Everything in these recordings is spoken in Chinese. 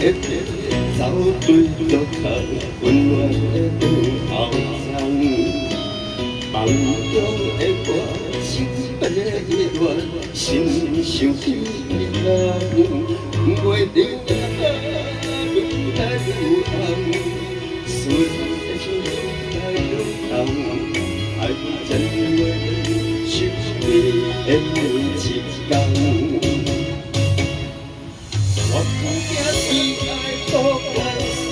会走对路头，温暖的长头长。梦中的我，心白的恋，心伤起人。月亮愈来愈红，思念越来越重。爱真为想你的每一天。我不惊你爱多难舍，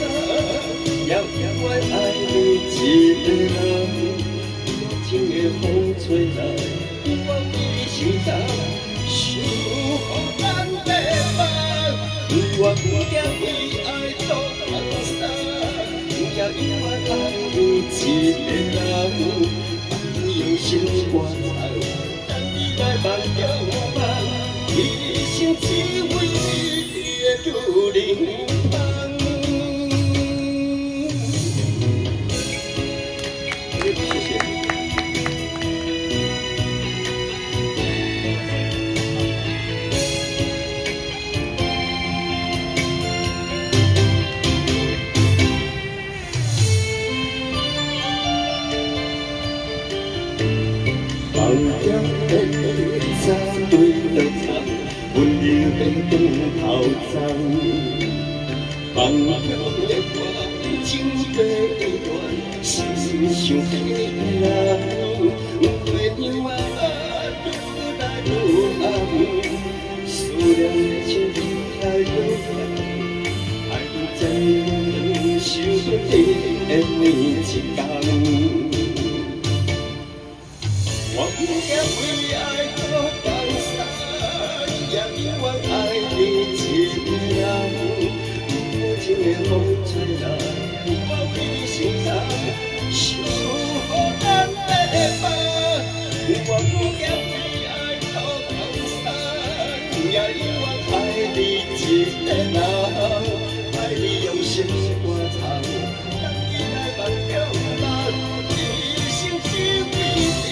也不会爱你一个人。无情的风吹来，我为心痛，想予咱白梦。我不惊你爱多难舍，也永远爱你一个人。你用心歌唱，等你来梦中梦，一生只为你的女人梦。谢谢。梦中的早对落长，温柔的长头鬃。梦中的我，情悲意乱，心伤起人。月亮啊，愈来愈红，思念的情愈来愈浓。爱真想你的每一天。我不惊为爱多放散，也永远爱你一个人。无情的风吹来，我为你心痛，想予咱白梦。我不惊为爱多放散，也永远爱你一个人。爱你用心歌唱，等你来梦中梦，一生只为你。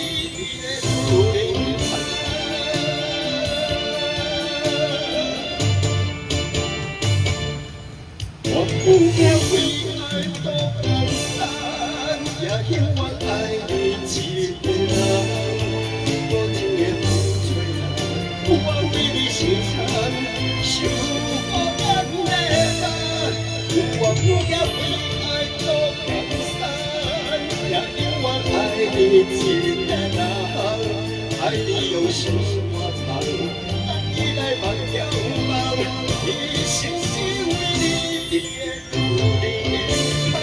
我不惊为爱多放散，也永远爱你一个人。无情的风吹来，我为你心痛，想予咱的梦。我不惊为爱多放散，也永远爱你一个人。爱你用心歌唱，等你来梦中梦，一生只为你的女人梦。